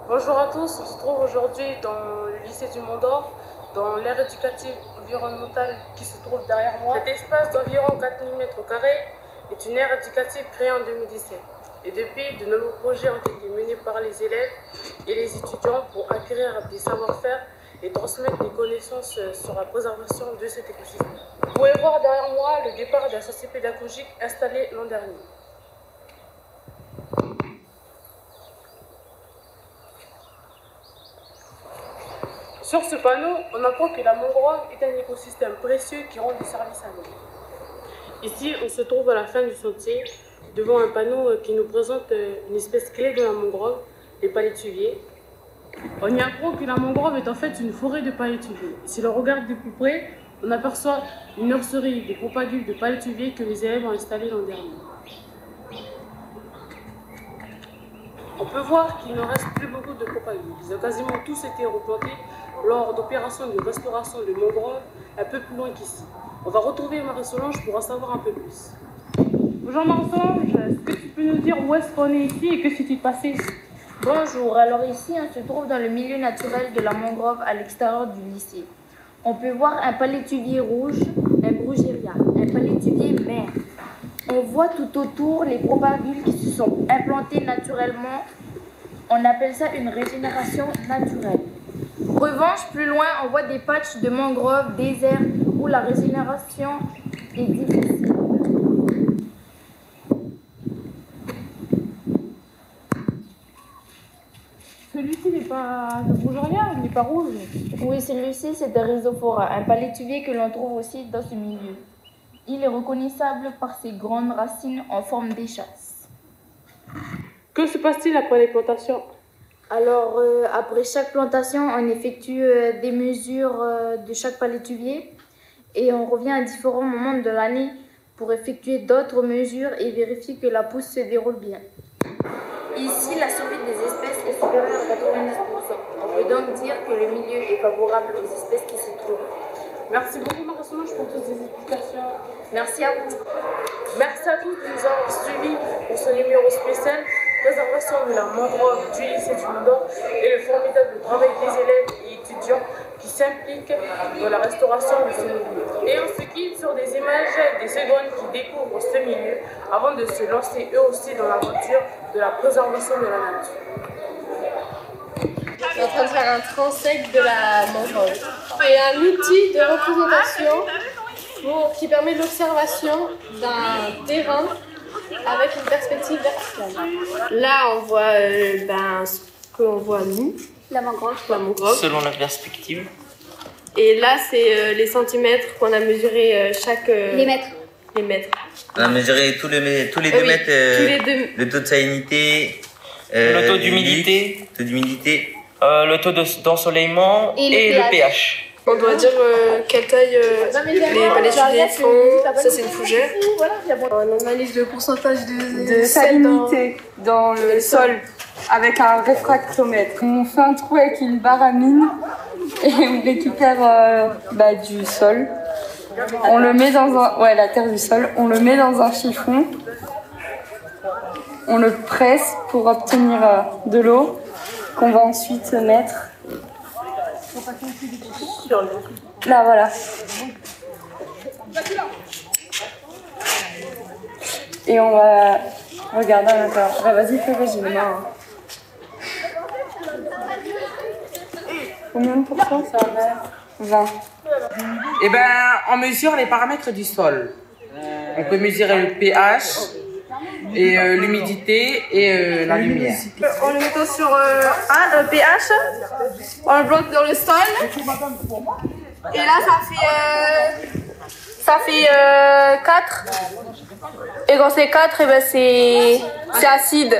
Bonjour à tous, on se trouve aujourd'hui dans le lycée du Mont d'Or, dans l'aire éducative environnementale qui se trouve derrière moi. Cet espace d'environ 4000 m² est une aire éducative créée en 2017. Et depuis, de nombreux projets ont été menés par les élèves et les étudiants pour acquérir des savoir-faire et transmettre des connaissances sur la préservation de cet écosystème. Vous pouvez voir derrière moi le départ d'un chantier pédagogique installé l'an dernier. Sur ce panneau, on apprend que la mangrove est un écosystème précieux qui rend des services à l'homme. Ici, on se trouve à la fin du sentier, devant un panneau qui nous présente une espèce clé de la mangrove, les palétuviers. On y apprend que la mangrove est en fait une forêt de palétuviers. Si l'on regarde de plus près, on aperçoit une nurserie de propagules de palétuviers que les élèves ont installée l'an dernier. On peut voir qu'il ne reste plus beaucoup de propagules. Ils ont quasiment tous été replantés lors d'opérations de restauration de mangroves un peu plus loin qu'ici. On va retrouver Marie-Solange pour en savoir un peu plus. Bonjour Marie-Solange, est-ce que tu peux nous dire où est-ce qu'on est ici et que s'est-il passé? Bonjour, alors ici on se trouve dans le milieu naturel de la mangrove à l'extérieur du lycée. On peut voir un palétuvier rouge, un brugeria, un palétuvier mère. On voit tout autour les propagules qui se sont implantées naturellement. On appelle ça une régénération naturelle. En revanche, plus loin, on voit des patchs de mangroves déserts où la régénération est difficile. Celui-ci n'est pas de brugeria, il n'est pas rouge. Oui, celui-ci c'est un rhizophora, un palétuvier que l'on trouve aussi dans ce milieu. Il est reconnaissable par ses grandes racines en forme d'échasse. Que se passe-t-il après les plantations? Alors, après chaque plantation, on effectue des mesures de chaque palétuvier et on revient à différents moments de l'année pour effectuer d'autres mesures et vérifier que la pousse se déroule bien. Ici, la survie des espèces est supérieure à 90%. On peut donc dire que le milieu est favorable aux espèces qui s'y trouvent. Merci beaucoup Marie-Solange pour toutes ces explications. Merci à vous. Merci à tous de nous avoir suivis pour ce numéro spécial préservation de la mangrove du lycée du Mont d'Or et le formidable travail des élèves et étudiants qui s'impliquent dans la restauration de ce milieu. Et on se quitte sur des images des secondes qui découvrent ce milieu avant de se lancer eux aussi dans l'aventure de la préservation de la nature. On est en train de faire un transect de la mangrove. C'est un outil de représentation qui permet l'observation d'un terrain avec une perspective verticale. Là, on voit ce qu'on voit nous. La mangrove. Selon la perspective. Et là, c'est les centimètres qu'on a mesuré chaque... Les mètres. Les mètres. On a mesuré tous les 2 mètres le taux de salinité, le taux d'humidité, le taux d'ensoleillement et le pH. On doit dire quelle taille les palétuviers font. Ça, c'est une fougère. On analyse le pourcentage de salinité dans le sol avec un réfractomètre. On fait un trou avec une barre à mine et on récupère du sol. On le met dans la terre du sol. On le met dans un chiffon. On le presse pour obtenir de l'eau qu'on va ensuite mettre. Là, voilà. Et on va regarder à l'intérieur. Vas-y, fais-le, j'ai les mains. Combien de pourcents ça va? 20. Eh ben, on mesure les paramètres du sol. On peut mesurer le pH et l'humidité et la lumière. En le mettant sur un pH, on le bloque dans le sol. Et là, ça fait 4. Et quand c'est 4, c'est acide.